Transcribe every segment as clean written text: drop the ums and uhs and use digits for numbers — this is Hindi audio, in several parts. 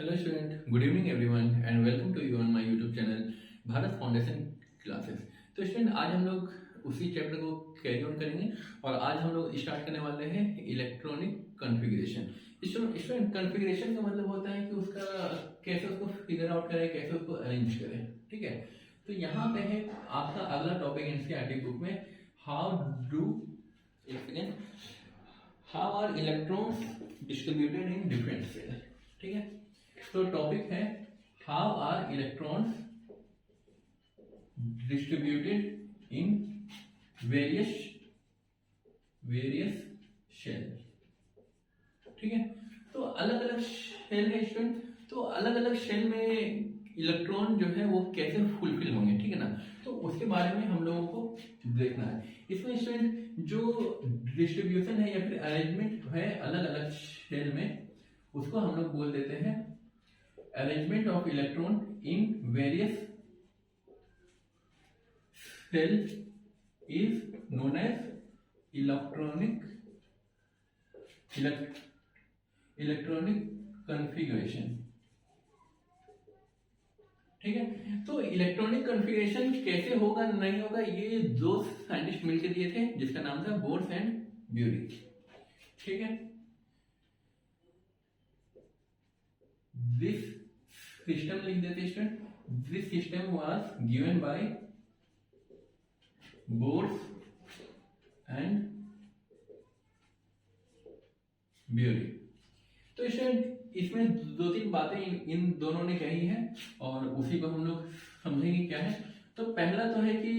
Hello student, good evening everyone and welcome to you on my YouTube channel Bharat foundation classes. तो स्टूडेंट, आज हम लोग उसी चैप्टर को कैरी ऑन करेंगे और आज हम लोग स्टार्ट करने वाले हैं इलेक्ट्रॉनिक कॉन्फ़िगरेशन। स्टूडेंट, कॉन्फ़िगरेशन का मतलब होता है कि उसका कैसे उसको फिगर आउट करें, कैसे उसको अरेंज करें। ठीक है, तो यहाँ पे है आपका अगला टॉपिक एनसीईआरटी बुक में, how are electrons distributed in different cell. ठीक है, तो टॉपिक है how are electrons distributed in various shell. ठीक है, तो अलग अलग शेल है स्टूडेंट, तो अलग अलग शेल में इलेक्ट्रॉन जो है वो कैसे फुलफिल होंगे। ठीक है ना, तो उसके बारे में हम लोगों को देखना है। इसमें स्टूडेंट जो डिस्ट्रीब्यूशन है या फिर अरेंजमेंट है अलग अलग शेल में, उसको हम लोग बोल देते हैं arrangement of electron in various cells is known as electronic configuration। ठीक है, तो इलेक्ट्रॉनिक कॉन्फ़िगरेशन कैसे होगा नहीं होगा, ये दो साइंटिस्ट मिलकर दिए थे जिसका नाम था बोर्स एंड ब्यूरी। ठीक है, दिस सिस्टम लिख देते student, this system was given by Bohr's and Bury. तो स्टूडेंट, इसमें दो तीन बातें इन दोनों ने कही हैं और उसी को हम लोग समझेंगे क्या है। तो पहला तो है कि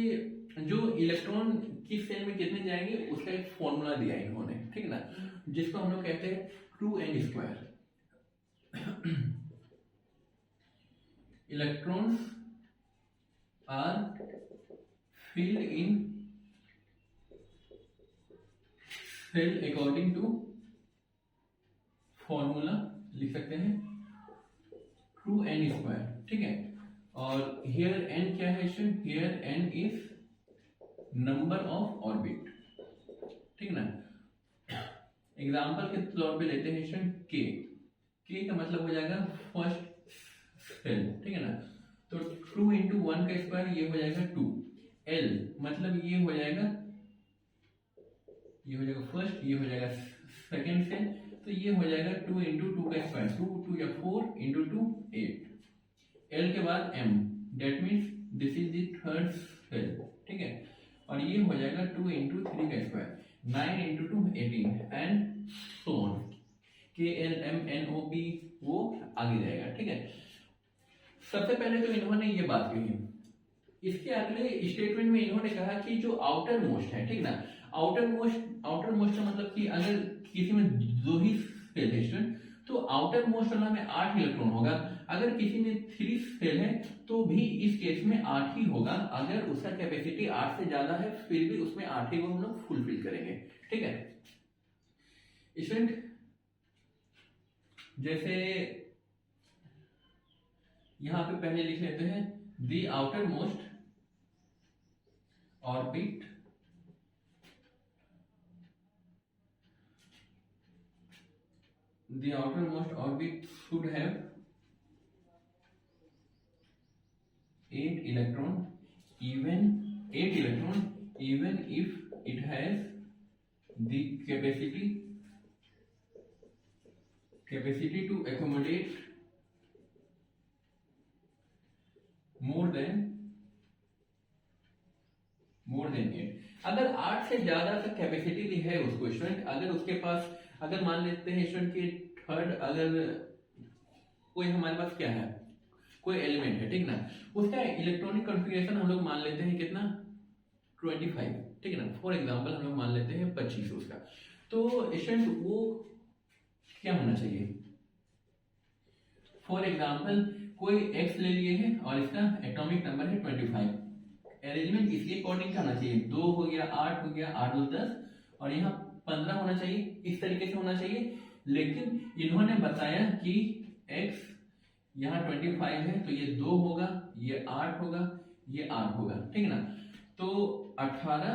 जो इलेक्ट्रॉन किस सेल में कितने जाएंगे उसका एक फॉर्मूला दिया है इन्होंने। ठीक है ना, जिसको हम लोग कहते हैं 2n²। Electrons are filled in cell according to formula लिख सकते हैं 2n²। ठीक है, और here n क्या है student, here n is number of orbit. ठीक है ना, एग्जांपल के तौर पे लेते हैं स्टूडेंट k का मतलब हो जाएगा फर्स्ट सेल। ठीक है ना, तो 2 × 1 का स्क्वायर ये हो जाएगा 2। L मतलब ये हो जाएगा फर्स्ट, ये हो जाएगा सेकेंड सेल, तो ये हो जाएगा 2 × 2 का स्क्वायर, 2 2 या 4 × 2 8। L के बाद M, that means this is the third cell. ठीक है, और ये हो जाएगा 2 × 3 का square, 9 × 2 18 and so on. KLMNOP वो आगे जाएगा। ठीक है, सबसे पहले तो इन्होंने ये बात कही, इसके अगले स्टेटमेंट में इन्होंने कहा कि जो आउटर मोस्ट है, ठीक ना, आउटर मोस्ट का मतलब कि अगर किसी में दो ही सेल है स्टूडेंट, तो आउटर मोस्ट वाला में 8 इलेक्ट्रॉन होगा। अगर किसी में 3 सेल है तो भी इस केस में 8 ही होगा। अगर उसका कैपेसिटी 8 से ज्यादा है फिर भी उसमें 8 ही को हम लोग फुलफिल करेंगे। ठीक है स्टूडेंट, जैसे यहां पे पहले लिख लेते हैं the outermost orbit should have 8 electron even if it has the capacity to accommodate more than 8। अगर 8 से ज्यादा का कैपेसिटी भी है उसको स्टूडेंट, अगर उसके पास, अगर मान लेते हैं स्टूडेंट की थर्ड, अगर कोई हमारे पास क्या है, कोई एलिमेंट है, ठीक ना, उसका इलेक्ट्रॉनिक कॉन्फ़िगरेशन हम लोग मान लेते हैं कितना, 25। ठीक है ना, फॉर एग्जांपल हम लोग मान लेते हैं 25 उसका। तो स्टूडेंट वो क्या होना चाहिए, फॉर एग्जांपल कोई x ले लिए हैं और इसका एटॉमिक नंबर है 25। अरेंजमेंट इसके अकॉर्डिंग होना चाहिए, 2 हो गया, 8 हो गया, 8 2 10 और यहाँ 15 होना चाहिए, इस तरीके से होना चाहिए। लेकिन इन्होंने बताया कि x यहाँ 25 है तो ये 2 होगा, ये 8 होगा, ये 8 होगा। ठीक है ना, तो 18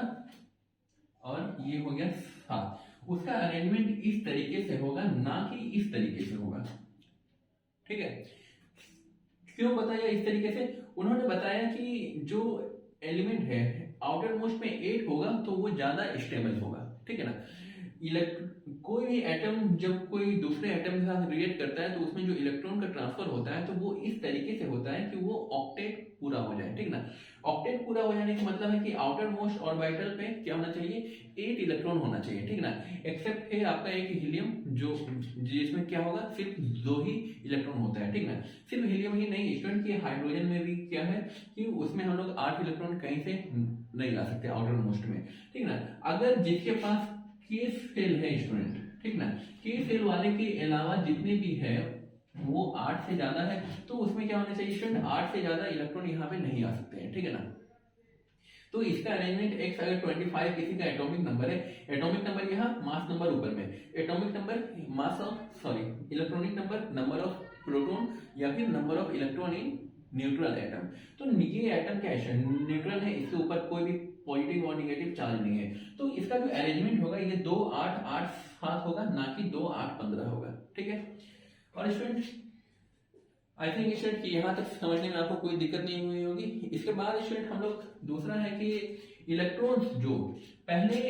और ये हो गया 7। उसका अरेंजमेंट इस तरीके से होगा, ना कि इस तरीके से होगा। ठीक है। क्यों बताया इस तरीके से? उन्होंने बताया कि जो एलिमेंट है आउटर मोस्ट में 8 होगा तो वो ज्यादा स्टेबल होगा, ठीक है ना। कोई भी एटम जब कोई दूसरे एटम के साथ रिएक्ट करता है तो उसमें जो इलेक्ट्रॉन का ट्रांसफर होता है तो वो इस तरीके से होता है कि वो ऑक्टेट पूरा हो जाए, ठीक ना। ऑक्टेट पूरा हो जाने का मतलब है कि आउटर मोस्ट ऑर्बिटल पे क्या होना चाहिए, 8 इलेक्ट्रॉन होना चाहिए, ठीक ना। एक्सेप्ट है आपका एक हीलियम जो जिसमें क्या होगा, सिर्फ 2 ही इलेक्ट्रॉन होता है, ठीक ना। सिर्फ हीलियम ही नहीं स्टूडेंट, की हाइड्रोजन में भी क्या है कि उसमें हम लोग 8 इलेक्ट्रॉन कहीं से नहीं ला सकते आउटर मोस्ट में, ठीक ना। अगर जिसके पास के सेल है स्टूडेंट, ठीक ना, के सेल वाले के अलावा जितने भी है वो 8 से ज्यादा है तो उसमें क्या होना चाहिए स्टूडेंट, 8 से ज्यादा इलेक्ट्रॉन यहाँ पे नहीं आ सकते हैं, ठीक है ना। तो इसका अरेंजमेंट x अगर 25 किसी का एटॉमिक नंबर है, एटॉमिक नंबर यहाँ, मास नंबर ऊपर में, atomic number mass of sorry electronic number, number of proton या फिर number of electron in neutral atom. तो ये एटम क्या है, न्यूट्रल है, इसके ऊपर कोई भी पॉजिटिव और निगेटिव चार्ज नहीं है, तो इसका जो अरेंजमेंट होगा ये 2 8 8 7 होगा, ना कि 2 8 15 होगा, ठीक है। और स्टूडेंट आई थिंक स्टूडेंट कि यहाँ तक समझने में आपको कोई दिक्कत नहीं हुई होगी। इसके बाद स्टूडेंट हम लोग दूसरा है कि इलेक्ट्रॉन्स जो पहले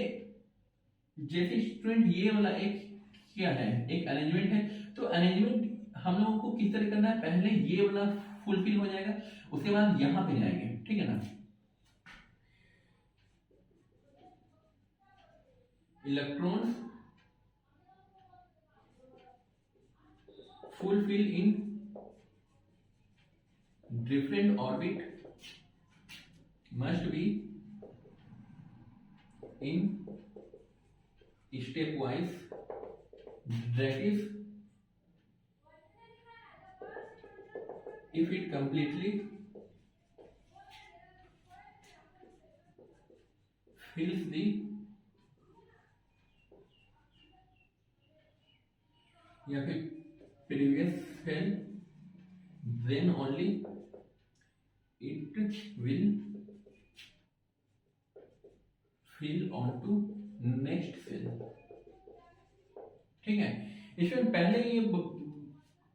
जैसे स्टूडेंट ये वाला एक क्या है, एक अरेंजमेंट है, तो अरेंजमेंट हम लोगों को किस तरह करना है, पहले ये वाला फुलफिल हो जाएगा, उसके बाद यहाँ पे जाएंगे, ठीक है ना। Electrons fulfill in different orbit must be in stepwise, that is if it completely fills the या फिर previous cell, then only it will fill onto next cell, ठीक है। इसमें पहले ये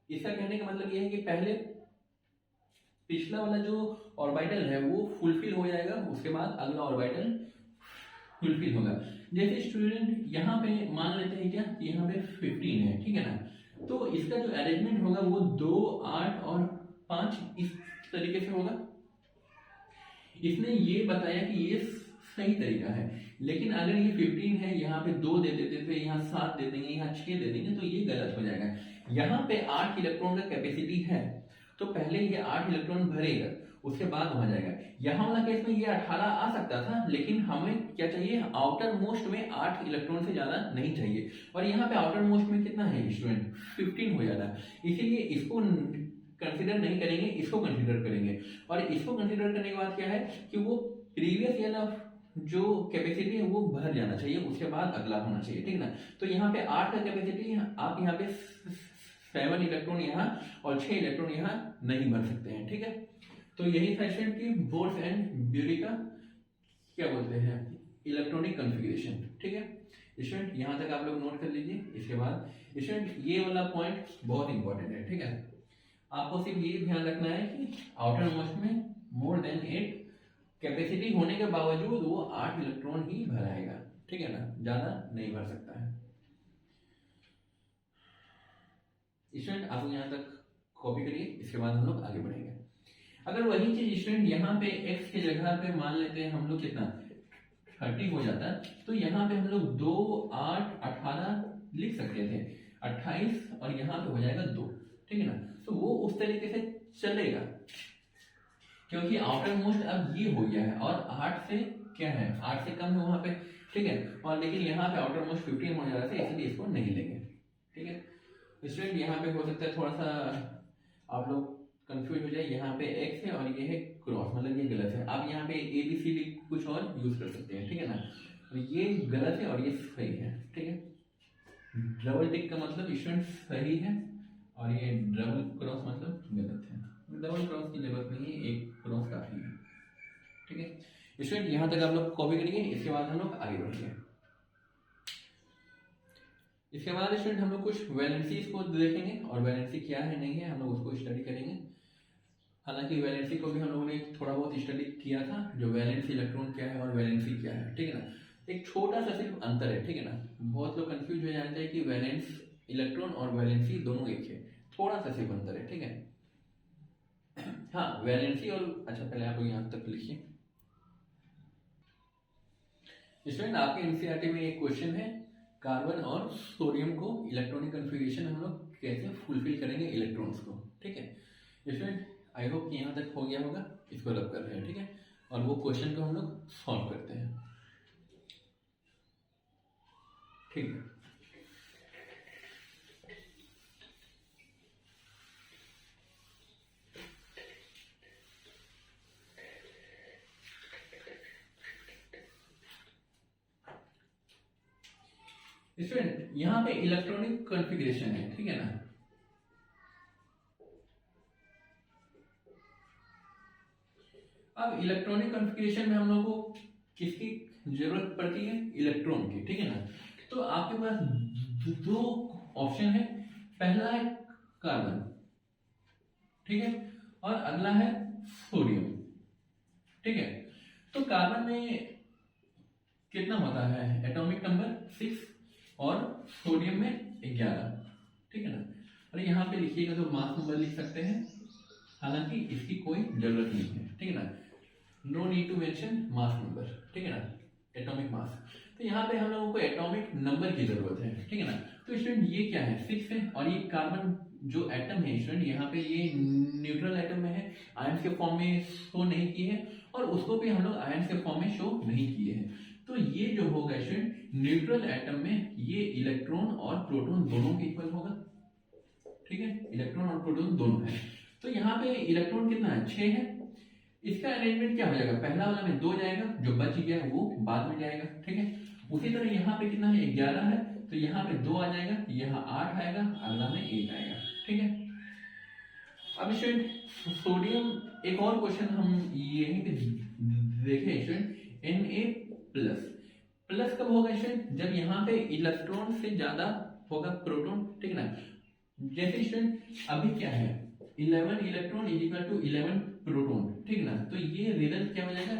इसका कहने का मतलब ये है कि पहले पिछला वाला जो ऑर्बिटल है वो फुलफिल हो जाएगा, उसके बाद अगला ऑर्बिटल फुलफिल होगा। जैसे स्टूडेंट यहाँ पे मान लेते हैं क्या, यहाँ पे 15 है, ठीक है ना। तो इसका जो अरेंजमेंट होगा वो 2 8 और 5 इस तरीके से होगा। इसने ये बताया कि ये सही तरीका है, लेकिन अगर ये 15 है, यहाँ पे 2 दे देते थे, यहाँ 7 दे देंगे, यहाँ 6 दे देंगे, तो ये गलत हो जाएगा। यहाँ पे 8 इलेक्ट्रॉन का कैपेसिटी है, तो पहले ये 8 इलेक्ट्रॉन भरेगा, उसके बाद हो जाएगा। यहाँ वाला केस में ये 18 आ सकता था, लेकिन हमें क्या चाहिए, आउटर मोस्ट में 8 इलेक्ट्रॉन से ज्यादा नहीं चाहिए, और यहाँ पे आउटर मोस्ट में कितना है स्टूडेंट, 15 हो जाता है, इसीलिए इसको कंसीडर नहीं करेंगे, इसको कंसीडर करेंगे। और इसको कंसीडर करने के बाद क्या है कि वो प्रीवियस या जो कैपेसिटी है वो भर जाना चाहिए, उसके बाद अगला होना चाहिए, ठीक ना। तो यहाँ पे 8 का कैपेसिटी, आप यहाँ पे 7 इलेक्ट्रॉन यहाँ और 6 इलेक्ट्रॉन यहाँ नहीं भर सकते हैं, ठीक है। तो यही था स्टूडेंट की बोर्स एंड ब्यूरी का क्या बोलते हैं, इलेक्ट्रॉनिक कॉन्फ़िगरेशन, ठीक है। स्टूडेंट यहाँ तक आप लोग नोट कर लीजिए। इसके बाद स्टूडेंट ये वाला पॉइंट बहुत इंपॉर्टेंट है, ठीक है। आपको सिर्फ ये ध्यान रखना है कि आउटर मोस्ट में मोर देन 8 कैपेसिटी होने के बावजूद वो 8 इलेक्ट्रॉन ही भराएगा, ठीक है ना, ज्यादा नहीं भर सकता है। स्टूडेंट आप यहाँ तक कॉपी करिए, इसके बाद हम लोग आगे बढ़ेंगे। अगर वही चीज स्टूडेंट यहाँ पे x की जगह पे मान लेते हैं हम लोग कितना 30 हो जाता है, तो यहाँ पे हम लोग 2 8 18 लिख सकते थे, 28 और यहाँ पे हो जाएगा 2, ठीक है ना। तो वो उस तरीके से चलेगा, क्योंकि आउटर मोस्ट अब ये हो गया है और 8 से क्या है, 8 से कम है वहां पे, ठीक है। और लेकिन यहाँ पे आउटर मोस्ट 15 हो जा रहा है, इसलिए इसको नहीं लेंगे, ठीक है। स्टूडेंट यहाँ पे हो सकता है थोड़ा सा आप लोग कंफ्यूज हो जाए, यहाँ पे x है और ये है क्रॉस, मतलब ये गलत है। आप यहाँ पे ABCD कुछ और यूज कर सकते हैं, ठीक है ना। तो ये गलत है और ये सही है, ठीक है। डबल टिक का मतलब स्टूडेंट सही है और ये डबल क्रॉस मतलब गलत है। डबल क्रॉस की जरूरत नहीं है, एक क्रॉस काफी है, ठीक है। स्टूडेंट यहाँ तक आप लोग कॉपी करिए, इसके बाद हम लोग आगे बढ़ेंगे। इसके बाद स्टूडेंट हम लोग कुछ वैलेंसीज को देखेंगे और वैलेंसी क्या है नहीं है हम लोग उसको स्टडी करेंगे। हालांकि वैलेंसी को भी हम लोगों ने थोड़ा बहुत स्टडी किया था, जो वैलेंस इलेक्ट्रॉन क्या है और वैलेंसी क्या है, ठीक है ना। एक छोटा सा सिर्फ अंतर है, ठीक है ना। बहुत लोग कंफ्यूज हो जाते हैं कि वैलेंस इलेक्ट्रॉन और वैलेंसी दोनों एक है, थोड़ा सा सिर्फ अंतर है, ठीक है। हाँ वैलेंसी और अच्छा पहले आप लोग यहाँ तक लिखिए। स्टूडेंट आपके एनसीईआरटी में एक क्वेश्चन है, कार्बन और सोडियम को इलेक्ट्रॉनिक कन्फिग्रेशन हम लोग कैसे फुलफिल करेंगे इलेक्ट्रॉन्स को, ठीक है। स्टूडेंट आई होप कि यहाँ तक हो गया होगा, इसको रब कर रहे हैं, ठीक है। और वो क्वेश्चन को हम लोग सॉल्व करते हैं, ठीक है। स्टूडेंट यहाँ पे इलेक्ट्रॉनिक कॉन्फ़िगरेशन है, ठीक है ना। अब इलेक्ट्रॉनिक कॉन्फ़िगरेशन में हम लोग को किसकी जरूरत पड़ती है, इलेक्ट्रॉन की, ठीक है ना। तो आपके पास दो ऑप्शन है, पहला है कार्बन, ठीक है, और अगला है सोडियम, ठीक है। तो कार्बन में कितना होता है एटॉमिक नंबर 6 और सोडियम में 11, ठीक है ना। और यहाँ पे लिखिएगा तो मास नंबर लिख सकते हैं, हालांकि इसकी कोई जरूरत नहीं है, ठीक है ना। No need to mention mass number, ठीक है ना, एटॉमिक मास। तो यहाँ पे हम लोगों को एटॉमिक नंबर की जरूरत है, ठीक है ना। तो स्टूडेंट ये क्या है 6 है, और ये कार्बन जो एटम है स्टूडेंट यहाँ पे ये न्यूट्रल एटम में है, आयंस के फॉर्म में शो नहीं किए हैं, और उसको भी हम लोग आयंस के फॉर्म में शो नहीं किए हैं। तो ये जो होगा स्टूडेंट न्यूट्रल एटम में ये इलेक्ट्रॉन और प्रोटॉन दोनों के इक्वल होगा, ठीक है, इलेक्ट्रॉन और प्रोटॉन दोनों है। तो यहाँ पे इलेक्ट्रॉन कितना है 6 है, इसका अरेंजमेंट क्या हो जाएगा, पहला वाला में 2 जाएगा, जो बच गया वो बाद में जाएगा, ठीक है। उसी तरह यहाँ पे कितना है 11 है, तो यहाँ पे 2 आ जाएगा, यहाँ 8 आएगा, अगला में 1 आएगा, ठीक है। अब स्टूडेंट सोडियम एक और क्वेश्चन हम यहीं पे देखें स्टूडेंट, Na प्लस, प्लस कब होगा स्टूडेंट, जब यहाँ पे इलेक्ट्रॉन से ज्यादा होगा प्रोटॉन, ठीक है ना। जैसे स्टूडेंट अभी क्या है 11 electron is equal to 11 proton, ठीक ना। तो ये रिजल्ट क्या हो जाएगा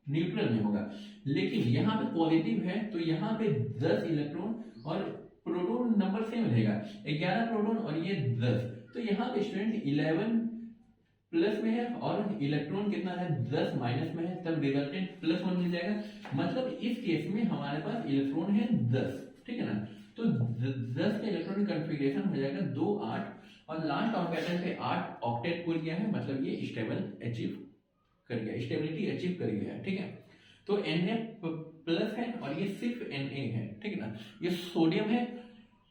न्यूट्रल में होगा, लेकिन यहाँ पे पॉजिटिव है तो यहाँ पे 10 इलेक्ट्रॉन और प्रोटॉन नंबर सेम रहेगा, 11 प्रोटॉन और ये 10। तो यहाँ पे स्टूडेंट 11 प्लस में है और इलेक्ट्रॉन कितना है 10 माइनस में है, तब रिजल्टेंट +1 मिल जाएगा। मतलब इस केस में हमारे पास इलेक्ट्रॉन है 10, ठीक है ना। तो 10 का इलेक्ट्रॉनिक कॉन्फ़िगरेशन हो जाएगा 2 8, और लास्ट ऑर्बिटल पे 8 ऑक्टेट पुल गया है, मतलब ये स्टेबल अचीव कर गया, स्टेबिलिटी अचीव कर गया है, ठीक है। तो Na प्लस है और ये सिर्फ Na है, ठीक है ना। ये सोडियम है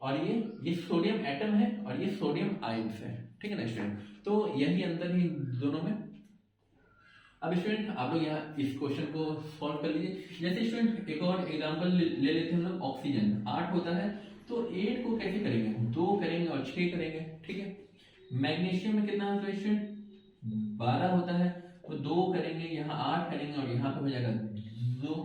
और ये सोडियम एटम है और ये सोडियम आयंस है, ठीक है ना स्टूडेंट। तो यही अंतर ही दोनों में। अब स्टूडेंट आप लोग यहाँ इस क्वेश्चन को सॉल्व कर लीजिए। जैसे स्टूडेंट एक और एग्जांपल ले लेते हैं हम लोग, ऑक्सीजन 8 होता है, तो 8 को कैसे करेंगे, 2 करेंगे और 6 करेंगे, ठीक है। मैग्नीशियम में कितना होता है स्टूडेंट 12 होता है, तो 2 करेंगे, यहाँ 8 करेंगे और यहाँ पे हो जाएगा 2।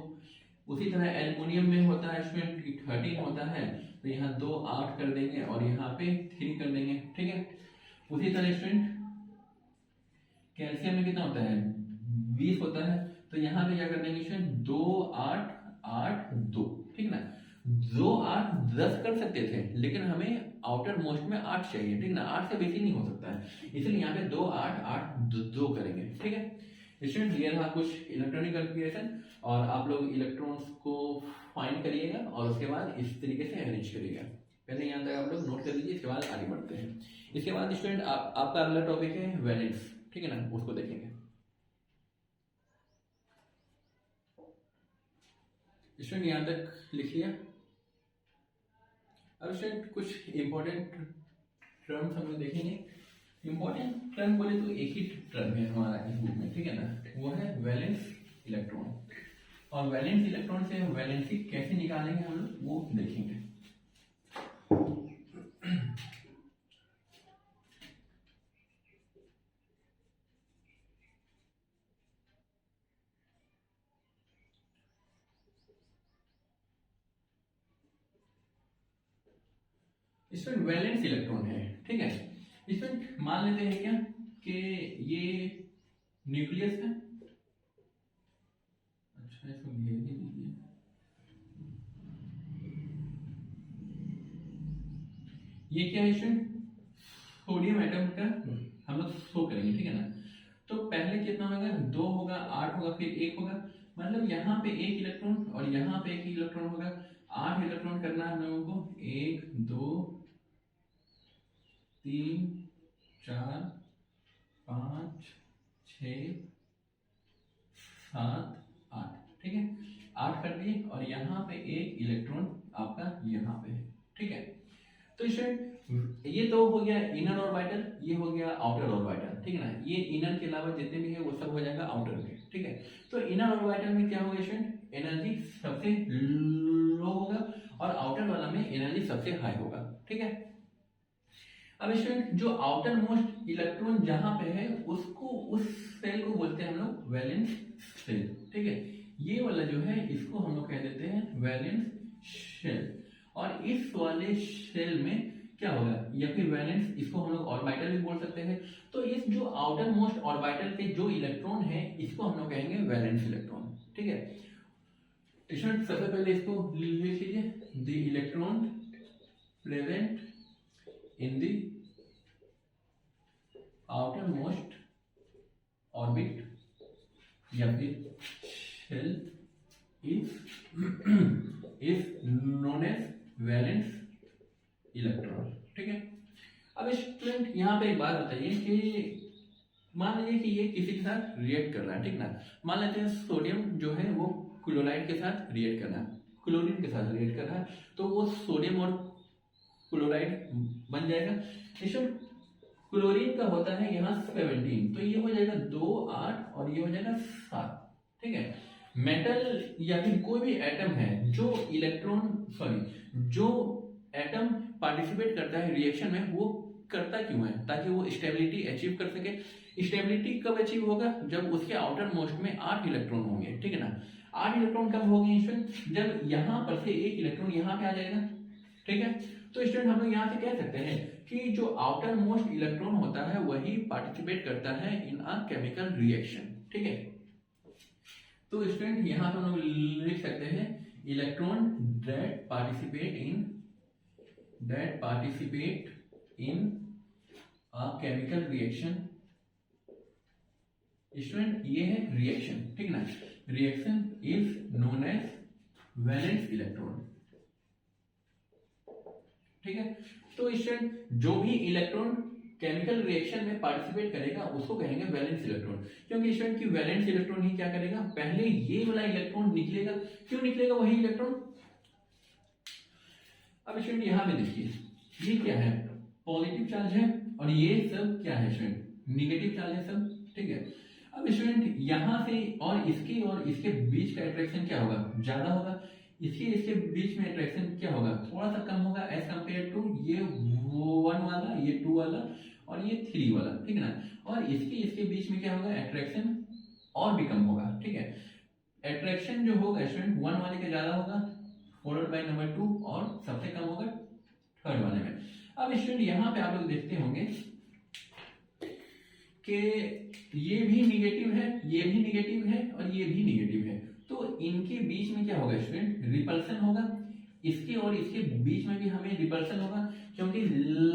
उसी तरह एल्युमिनियम में होता है स्टूडेंट 13 होता है, तो यहाँ 2 8 कर देंगे और यहाँ पे 3 कर देंगे, ठीक है। उसी तरह स्टूडेंट कैल्शियम में कितना होता है 20 होता है, तो यहाँ पे क्या कर देंगे स्टूडेंट 2 8 8 2, ठीक है ना। 2 8 10 कर सकते थे, लेकिन हमें आउटर मोस्ट में 8 चाहिए, ठीक ना, 8 से बेसी नहीं हो सकता है, इसलिए यहाँ पे 2 8 8 2 करेंगे, ठीक है। स्टूडेंट ये था कुछ इलेक्ट्रॉनिक कॉन्फ़िगरेशन, और आप लोग इलेक्ट्रॉन्स को फाइंड करिएगा और उसके बाद इस तरीके से अरेंज करिएगा। पहले यहाँ तक आप लोग नोट कर लीजिए, इसके बाद आगे बढ़ते हैं। इसके बाद स्टूडेंट आपका अगला टॉपिक है वैलेंस, ठीक है ना, उसको देखेंगे। स्टूडेंट यहाँ तक लिख लिया। अब स्टूडेंट कुछ इंपॉर्टेंट टर्म्स हम लोग देखेंगे। इंपॉर्टेंट टर्म बोले तो एक ही टर्म है हमारा इस बुक में, ठीक है ना, वो है वैलेंस इलेक्ट्रॉन। और वैलेंस इलेक्ट्रॉन से वैलेंसी कैसे निकालेंगे हम लोग वो देखेंगे। इसमें वैलेंस इलेक्ट्रॉन है, ठीक है। इसमें मान लेते हैं क्या कि ये न्यूक्लियस है, अच्छा इसको घेर ही दीजिए, ये क्या है इसमें सोडियम एटम का हम लोग शो करेंगे, ठीक है ना। तो पहले कितना होगा, 2 होगा, 8 होगा, फिर 1 होगा, मतलब यहाँ पे 1 इलेक्ट्रॉन और यहाँ पे 1 इलेक्ट्रॉन होगा। 8 इलेक्ट्रॉन करना है हम लोगों को, 1 2 3 4 5 6 7 8, ठीक है। 8 कर दिए और यहाँ पे 1 इलेक्ट्रॉन आपका यहाँ पे है, ठीक है। तो इसमें ये तो हो गया इनर ऑर्बिटल, ये हो गया आउटर ऑर्बिटल, ठीक है ना। ये इनर के अलावा जितने भी है वो सब हो जाएगा आउटर में, ठीक है। तो इनर ऑर्बिटल में क्या होगा इसमें, एनर्जी सबसे लो होगा और आउटर वाला में एनर्जी सबसे हाई होगा, ठीक है। अब इसमें जो आउटर मोस्ट इलेक्ट्रॉन जहां पे है उसको, उस सेल को बोलते हैं हम लोग वैलेंस सेल, ठीक है। ये वाला जो है इसको हम लोग कह देते हैं वैलेंस शेल। और इस वाले शेल में क्या होगा, या फिर वैलेंस, इसको हम लोग ऑर्बिटल भी बोल सकते हैं। तो इस जो आउटर मोस्ट ऑर्बिटल पे जो इलेक्ट्रॉन है इसको हम लोग कहेंगे वैलेंस इलेक्ट्रॉन, ठीक है। इसमें सबसे पहले इसको लिख लीजिए, the electron present in the outermost orbit या फिर shell is known as valence electron, ठीक है। अब स्टूडेंट यहाँ पे एक बात बताइए कि मान लीजिए कि ये किसी के साथ रिएक्ट कर रहा है, ठीक ना। मान लेते हैं सोडियम जो है वो क्लोराइड के साथ रिएक्ट कर रहा है, क्लोरीन के साथ रिएक्ट कर रहा है, तो वो सोडियम और क्लोराइड बन जाएगा। इसमें क्लोरीन का होता है यहाँ 17, तो ये हो जाएगा 2 8 और ये हो जाएगा 7, ठीक है। मेटल या फिर कोई भी एटम है जो जो एटम पार्टिसिपेट करता है रिएक्शन में, वो करता क्यों है, ताकि वो स्टेबिलिटी अचीव कर सके। स्टेबिलिटी कब अचीव होगा, जब उसके आउटर मोस्ट में 8 इलेक्ट्रॉन होंगे, ठीक है ना। 8 इलेक्ट्रॉन कब होंगे इसमें, जब यहाँ पर से 1 इलेक्ट्रॉन यहाँ पे आ जाएगा, ठीक है। तो स्टूडेंट हम लोग यहाँ से कह सकते हैं कि जो आउटर मोस्ट इलेक्ट्रॉन होता है वही पार्टिसिपेट करता है इन अ केमिकल रिएक्शन, ठीक है। तो स्टूडेंट यहाँ पे हम लोग लिख सकते हैं electron that participate in a chemical reaction. Student ये है रिएक्शन, ठीक ना। Reaction is known as valence electron, ठीक है। तो स्टूडेंट जो भी इलेक्ट्रॉन केमिकल रिएक्शन में पार्टिसिपेट करेगा उसको कहेंगे वैलेंस इलेक्ट्रॉन, क्योंकि स्टूडेंट की वैलेंस इलेक्ट्रॉन ही क्या करेगा, पहले ये वाला इलेक्ट्रॉन निकलेगा। क्यों निकलेगा वही इलेक्ट्रॉन। अब स्टूडेंट यहाँ पे देखिए, ये क्या है, पॉजिटिव चार्ज है और ये सब क्या है स्टूडेंट, निगेटिव चार्ज है सब, ठीक है। अब स्टूडेंट यहाँ से और इसके बीच का अट्रैक्शन क्या होगा, ज्यादा होगा। इसके बीच में अट्रैक्शन क्या होगा, थोड़ा सा कम होगा एज कंपेयर टू ये 1 वाला, ये 2 वाला और ये 3 वाला, ठीक है ना। और इसके बीच में क्या होगा, अट्रैक्शन और भी कम होगा, ठीक है। अट्रैक्शन जो होगा स्टूडेंट 1 वाले का ज्यादा होगा, फॉलोड बाय नंबर 2, और सबसे कम होगा 3rd वाले में। अब स्टूडेंट यहाँ पे आप लोग देखते होंगे कि ये भी निगेटिव है, ये भी निगेटिव है और ये भी निगेटिव है। तो इनके बीच में क्या होगा स्टूडेंट, रिपल्सन होगा। इसके और इसके बीच में भी हमें रिपल्सन होगा, क्योंकि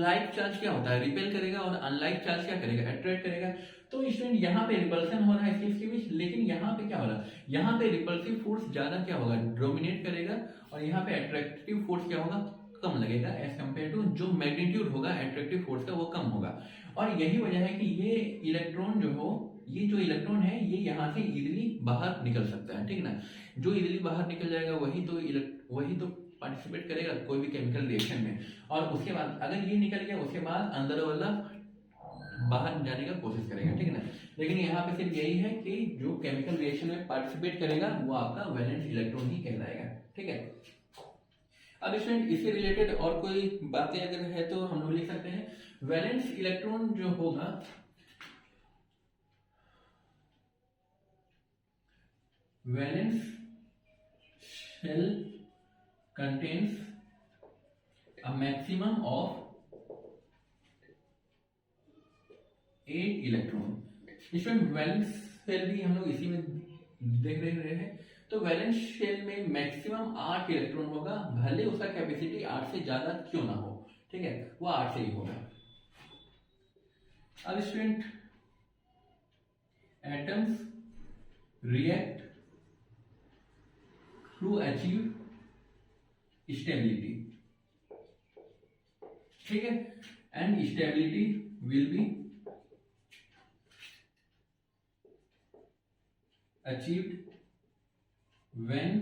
लाइक चार्ज क्या होता है, रिपेल करेगा और अनलाइक चार्ज क्या करेगा, अट्रैक्ट करेगा। तो स्टूडेंट यहाँ पे रिपल्सन हो रहा है इसके बीच, लेकिन यहाँ पे क्या हो रहा है, यहाँ पे रिपल्सिव फोर्स ज्यादा क्या होगा, डोमिनेट करेगा, और यहाँ पे अट्रैक्टिव फोर्स क्या होगा, कम लगेगा एज कंपेयर टू जो मैग्नीट्यूड होगा अट्रैक्टिव फोर्स का वो कम होगा। और यही वजह है कि ये इलेक्ट्रॉन जो हो, ये जो इलेक्ट्रॉन है ये यहाँ से इजीली बाहर निकल सकता है, ठीक ना। जो इजीली बाहर निकल जाएगा वही तो पार्टिसिपेट करेगा कोई भी केमिकल रिएक्शन में। और उसके बाद अगर ये निकल गया, उसके बाद अंदर वाला बाहर जाने का कोशिश करेगा, ठीक है ना। लेकिन यहाँ पे सिर्फ यही है कि जो केमिकल रिएक्शन में पार्टिसिपेट करेगा वो आपका वैलेंस इलेक्ट्रॉन ही कहलाएगा, ठीक है। अब स्टूडेंट इससे रिलेटेड और कोई बातें अगर है तो हम लोग लिख सकते हैं, वैलेंस इलेक्ट्रॉन जो होगा, valence shell contains a maximum of 8 electron. इसमें वैलेंस शेल भी हम लोग इसी में देख रहे हैं। तो वैलेंस शेल में मैक्सिमम 8 इलेक्ट्रॉन होगा, भले उसका कैपेसिटी 8 से ज्यादा क्यों ना हो, ठीक है, वो 8 से ही होगा। अब student, atoms react to achieve stability, ठीक है, and stability will be achieved when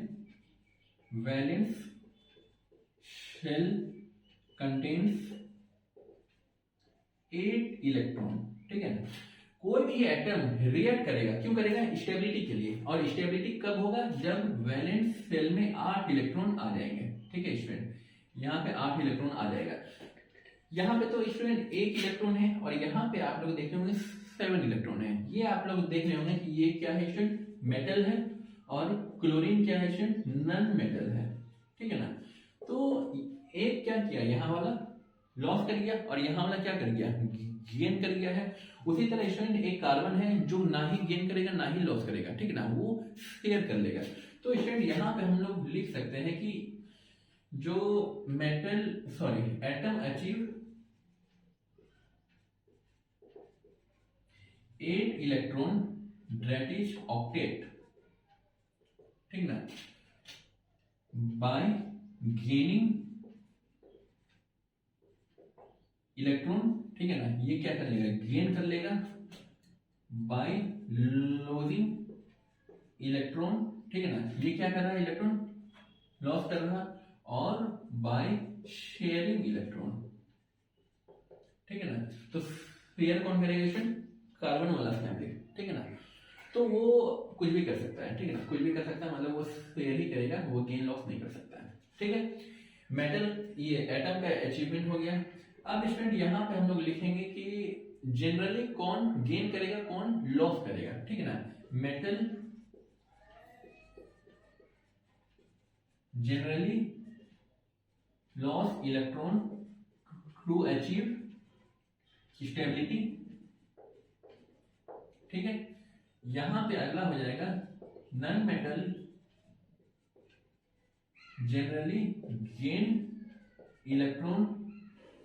valence shell contains 8 electron, ठीक है ना। कोई भी एटम रिएक्ट करेगा, क्यों करेगा? स्टेबिलिटी के लिए। और स्टेबिलिटी कब होगा? जब वैलेंस शेल में 8 इलेक्ट्रॉन आ जाएंगे, ठीक है स्टूडेंट, यहाँ पे 8 इलेक्ट्रॉन आ जाएगा। यहाँ पे तो स्टूडेंट 1 इलेक्ट्रॉन है, और यहाँ पे आप लोग देख रहे होंगे 7 इलेक्ट्रॉन है। ये आप लोग देख रहे होंगे कि ये क्या है स्टूडेंट? मेटल है, और क्लोरीन क्या है स्टूडेंट? नॉन मेटल है, ठीक है ना। तो एक क्या किया, यहाँ वाला लॉस कर गया, और यहाँ वाला क्या कर गया? गेन कर गया है। उसी तरह स्टूडेंट एक कार्बन है जो ना ही गेन करेगा ना ही लॉस करेगा, ठीक है ना, वो शेयर कर लेगा। तो स्टूडेंट यहाँ पे हम लोग लिख सकते हैं कि जो atom achieve 8 electron, that is octet, ठीक ना, by gaining इलेक्ट्रॉन, ठीक है ना, ये क्या कर लेगा? गेन कर लेगा। by losing इलेक्ट्रॉन, ठीक है ना, ये क्या कर रहा है? इलेक्ट्रॉन लॉस कर रहा। और by शेयरिंग इलेक्ट्रॉन, ठीक है ना। तो शेयर कौन करेगा? कार्बन वाला फैमिली, ठीक है ना। तो वो कुछ भी कर सकता है, ठीक है ना, कुछ भी कर सकता है, मतलब वो शेयर ही करेगा, वो गेन लॉस नहीं कर सकता है, ठीक है। मेटल, ये एटम का अचीवमेंट हो गया। अब स्टूडेंट यहाँ पे हम लोग लिखेंगे कि जनरली कौन गेन करेगा, कौन लॉस करेगा, ठीक है ना। Metal generally loss electron to achieve stability, ठीक है। यहां पे अगला हो जाएगा non metal generally gain electron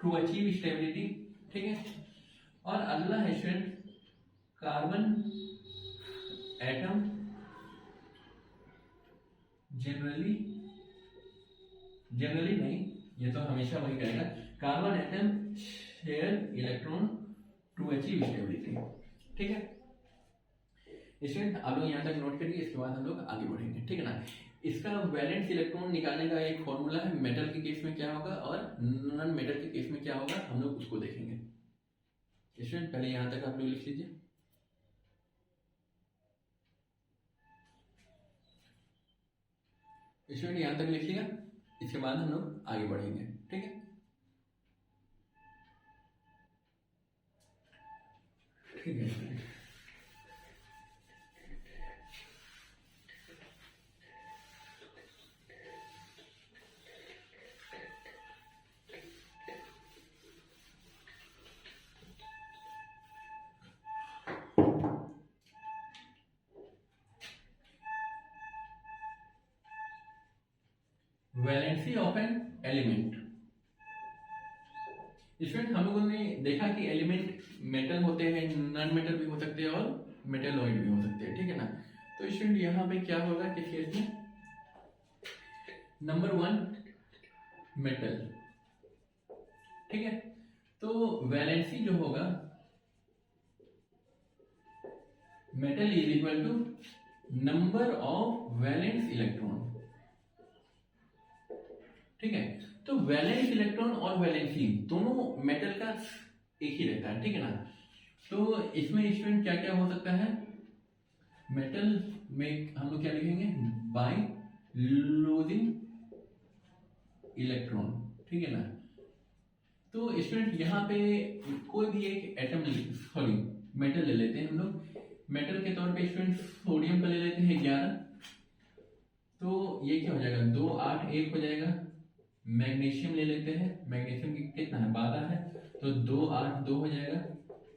to achieve stability, ठीक है। और अगला है स्टूडेंट कार्बन एटम जनरली नहीं, ये तो हमेशा वही करेगा। Carbon atom share electron to achieve stability, ठीक है। स्टूडेंट आप लोग यहाँ तक नोट करिए, इसके बाद हम लोग आगे बढ़ेंगे, ठीक है ना। इसका वैलेंस इलेक्ट्रॉन निकालने का एक फॉर्मूला है, मेटल के केस में क्या होगा और नॉन मेटल के केस में क्या होगा, हम लोग उसको देखेंगे। स्टूडेंट पहले यहाँ तक आप लोग लिख लीजिए। स्टूडेंट यहाँ तक लिखिएगा, इसके बाद हम लोग आगे बढ़ेंगे, ठीक है। ठीक है student, valency of an element. Student हम लोगों ने देखा कि एलिमेंट मेटल होते हैं, नॉन मेटल भी हो सकते हैं और मेटेलॉइड भी हो सकते हैं, ठीक है ना। तो स्टूडेंट यहाँ पे क्या होगा किस केस में? नंबर 1 मेटल, ठीक है। तो वैलेंसी जो होगा metal is equal to number of valence electron, ठीक है। तो वैलेंस इलेक्ट्रॉन और वैलेंसी दोनों मेटल का एक ही रहता है, ठीक है ना। तो इसमें स्टूडेंट क्या क्या हो सकता है? मेटल में हम लोग क्या लिखेंगे? बाय लूजिंग इलेक्ट्रॉन, ठीक है ना। तो स्टूडेंट यहाँ पे कोई भी एक एटम मेटल ले लेते हैं हम लोग। मेटल के तौर पे स्टूडेंट सोडियम का ले लेते हैं 11। तो ये क्या हो जाएगा? 2 8 1 हो जाएगा, मैग्नीशियम ले लेते हैं, मैग्नीशियम की कितना है 12 है, तो 2 8 2 हो जाएगा।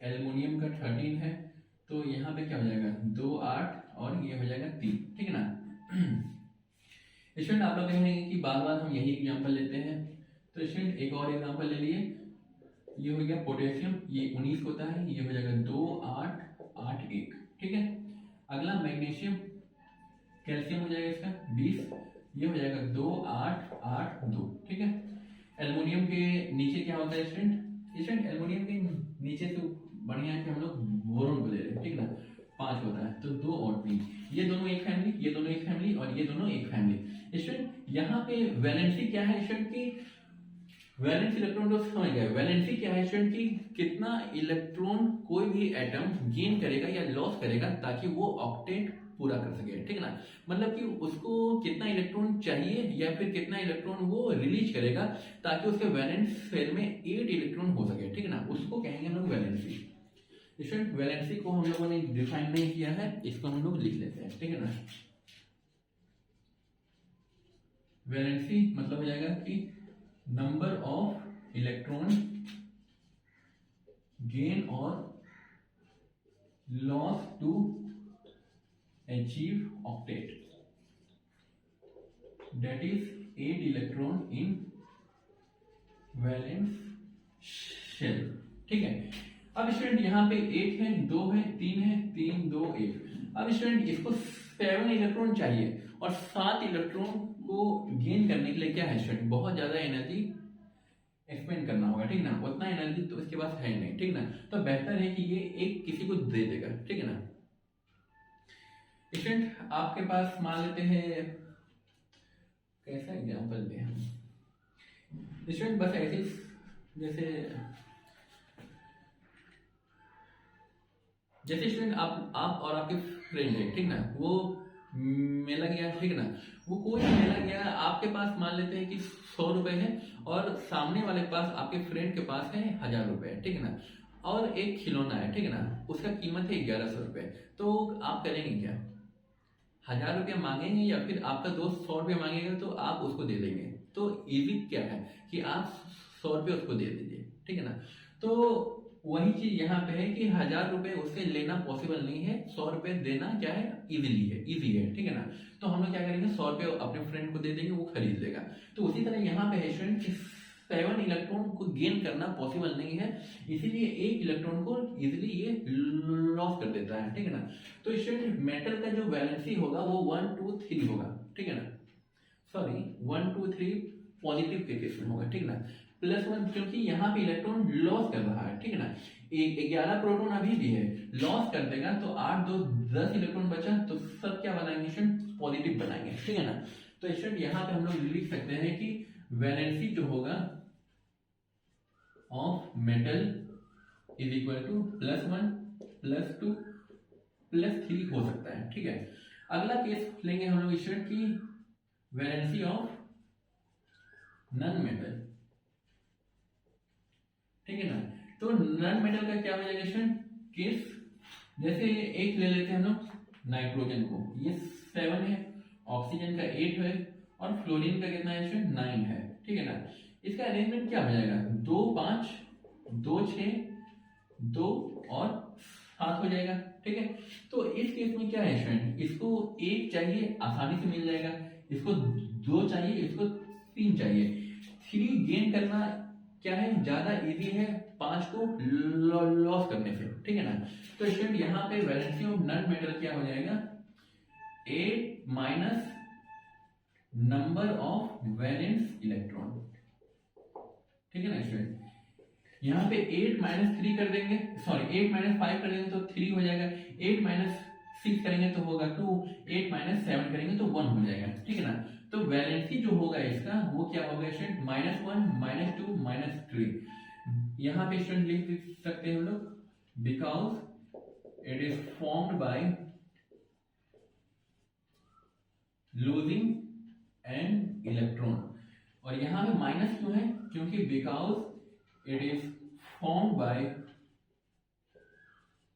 एल्युमिनियम का 13 है, तो यहाँ पे क्या हो जाएगा 2 8 और ये हो जाएगा 3, ठीक है ना। स्टूडेंट आप लोग कहेंगे कि बार बार हम यही एग्जांपल लेते हैं, तो स्टूडेंट एक और एग्जांपल ले लिए। ये हो गया पोटेशियम, ये 19 होता है, ये हो जाएगा 2 8 8 1, ठीक है। अगला मैग्नीशियम, कैल्शियम हो जाएगा इसका 20, ये हो जाएगा 2 8 8 2, ठीक है। एल्युमिनियम के नीचे क्या होता है स्टूडेंट एल्युमिनियम के नीचे से बढ़िया है कि हम लोग बोरोन को ले रहे हैं, ठीक ना, 5 होता है, तो 2 और 3, ये दोनों एक फैमिली, ये दोनों एक फैमिली और ये दोनों एक फैमिली। स्टूडेंट यहाँ पे वैलेंसी क्या है स्टूडेंट की, वैलेंस इलेक्ट्रॉन तो समझ गए, वैलेंसी क्या है स्टूडेंट की, कितना इलेक्ट्रॉन कोई भी एटम गेन करेगा या लॉस करेगा ताकि वो ऑक्टेट पूरा कर सके, ठीक है ना। मतलब कि उसको कितना इलेक्ट्रॉन चाहिए या फिर कितना इलेक्ट्रॉन वो रिलीज करेगा ताकि उसके वैलेंस शेल में 8 इलेक्ट्रॉन हो सके, ठीक है ना, उसको कहेंगे हम लोग वैलेंसी। स्टूडेंट वैलेंसी को हम लोगों ने डिफाइन नहीं किया है, इसको हम लोग लिख लेते हैं, ठीक है ना। वैलेंसी मतलब हो जाएगा कि नंबर ऑफ इलेक्ट्रॉन गेन और loss to achieve octet, that is 8 electron in valence shell, ठीक है। अब स्टूडेंट यहाँ पे 1 है, 2 है, 3 है, 3 2 1। अब स्टूडेंट इसको 7 इलेक्ट्रॉन चाहिए और 7 इलेक्ट्रॉन को गेन करने के लिए क्या है स्टूडेंट, बहुत ज्यादा एनर्जी एक्सपेंड करना होगा, ठीक ना, उतना एनर्जी तो इसके पास है नहीं, ठीक ना। तो बेहतर है कि ये एक किसी को दे देगा, ठीक है ना। स्टूडेंट आपके पास मान लेते हैं, कैसा एग्जांपल दें हम स्टूडेंट, बस ऐसे जैसे स्टूडेंट आप और आपके फ्रेंड है, ठीक ना, वो मेला गया, ठीक ना, वो कोई मेला गया, आपके पास मान लेते हैं कि 100 रुपए है और सामने वाले के पास, आपके फ्रेंड के पास है 1000 रुपए, ठीक है ना, और एक खिलौना है, ठीक है ना, उसका कीमत है 1100 रुपए। तो आप करेंगे क्या, 1000 रुपया मांगेंगे या फिर आपका दोस्त 100 रुपया मांगेगा तो आप उसको दे देंगे। तो इजी क्या है कि आप 100 रुपये उसको दे दीजिए, ठीक है ना। तो वही चीज यहाँ पे है कि 1000 रुपए उससे लेना पॉसिबल नहीं है, 100 रुपए देना क्या है, इजी है, ठीक है ना। तो हम लोग क्या करेंगे, 100 रुपये अपने फ्रेंड को दे देंगे, वो खरीद लेगा। तो उसी तरह यहाँ पे है स्टूडेंट, 7 इलेक्ट्रॉन को गेन करना पॉसिबल नहीं है, इसीलिए एक इलेक्ट्रॉन को इजिली ये लॉस कर देता है, ठीक है ना। तो स्टूडेंट मेटल का जो वैलेंसी होगा वो 1 2 3 होगा, ठीक है ना, सॉरी 1 2 3 पॉजिटिव के केस में होगा, ठीक है ना। +1 क्योंकि यहाँ पे इलेक्ट्रॉन लॉस कर रहा है, ठीक है ना, 11 प्रोटॉन अभी भी है, लॉस कर देगा तो 8 2 10 इलेक्ट्रॉन बचा, तो सब क्या बनाएंगे स्टूडेंट, पॉजिटिव बनाएंगे, ठीक है ना। तो स्टूडेंट यहाँ पे हम लोग लिख सकते हैं कि वैलेंसी जो होगा of metal is equal to +1 +2 +3 हो सकता है, ठीक है। अगला केस लेंगे हम लोग स्टूडेंट की वैलेंसी ऑफ नॉन मेटल, ठीक है ना। तो नॉन मेटल का क्या हो जाएगा स्टूडेंट केस, जैसे एक ले लेते हैं हम लोग नाइट्रोजन को, ये 7 है, ऑक्सीजन का 8 है और फ्लोरीन का कितना है स्टूडेंट 9 है, ठीक है ना। इसका अरेंजमेंट क्या हो जाएगा, 2 5 2 6 2 और 7 हो जाएगा, ठीक है। तो इस केस में क्या है स्टूडेंट, इसको 1 चाहिए आसानी से मिल जाएगा, इसको 2 चाहिए, इसको 3 चाहिए, 3 गेन करना क्या है ज्यादा इजी है 5 को लॉस करने से, ठीक है ना। तो स्टूडेंट यहाँ पे वैलेंसी ऑफ नॉन मेटल क्या हो जाएगा, 8 minus number of valence electron, ठीक है ना स्टूडेंट। यहाँ पे 8 - 3 कर देंगे, सॉरी 8 - 5 कर देंगे तो 3 हो जाएगा, 8 - 6 करेंगे तो होगा 2, 8 - 7 करेंगे तो 1 हो जाएगा, ठीक है ना। तो वैलेंसी जो होगा इसका वो क्या होगा स्टूडेंट, -1 -2 -3। यहाँ पे स्टूडेंट लिख सकते हैं हम लोग, because it is formed by losing an electron, और यहाँ पे माइनस क्यों है, क्योंकि because it is formed by,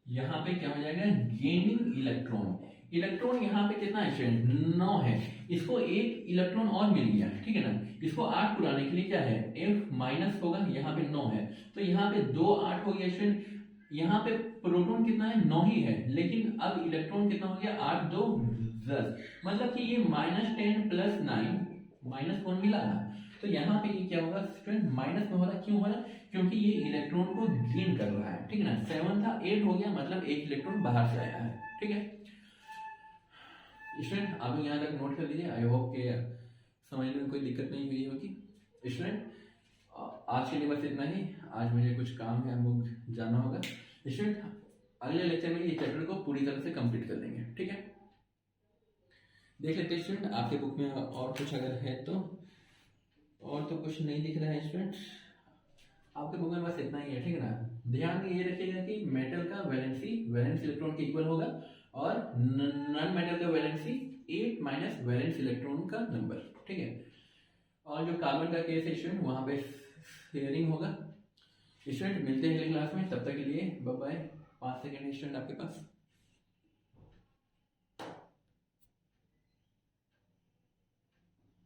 यहाँ पे क्या हो जाएगा गेनिंग इलेक्ट्रॉन, इलेक्ट्रॉन यहाँ पे कितना है स्टूडेंट 9 है, इसको एक इलेक्ट्रॉन और मिल गया, ठीक है ना। इसको 8 पुराने के लिए क्या है F माइनस होगा, यहाँ पे 9 है तो यहाँ पे 2 8 हो गया स्टूडेंट। यहाँ पे प्रोटॉन कितना है 9 ही है, लेकिन अब इलेक्ट्रॉन कितना हो गया 8 2 10, मतलब कि ये -10 + 9 -1 मिला ना, तो यहाँ पे ये क्या होगा स्टूडेंट माइनस में हो रहा है, क्यों हो रहा है क्योंकि ये इलेक्ट्रॉन को गेन कर रहा है, ठीक है ना। 7 था 8 हो गया, मतलब एक इलेक्ट्रॉन बाहर से आया है, ठीक है स्टूडेंट। आप लोग यहाँ तक नोट कर लीजिए, आई होप के समझने में कोई दिक्कत नहीं हुई होगी स्टूडेंट। आज के लिए बस इतना ही, आज मुझे कुछ काम है, हम लोग जाना होगा स्टूडेंट। अगले लेक्चर में ये चैप्टर को पूरी तरह से कंप्लीट कर देंगे, ठीक है। देख लेते हैं स्टूडेंट आपके बुक में और कुछ अगर है तो, और तो कुछ नहीं दिख रहा है स्टूडेंट, आपके बुक में बस इतना ही है, ठीक है ना। ध्यान में ये रखिएगा कि मेटल का वैलेंसी वैलेंस इलेक्ट्रॉन के इक्वल होगा और नॉन मेटल का वैलेंसी 8 माइनस वैलेंस इलेक्ट्रॉन का नंबर, ठीक है। और जो कार्बन का केस है स्टूडेंट वहाँ पे शेयरिंग होगा स्टूडेंट। मिलते हैं अगली क्लास में, तब तक के लिए बाय बाय। 5 सेकेंड स्टूडेंट आपके पास।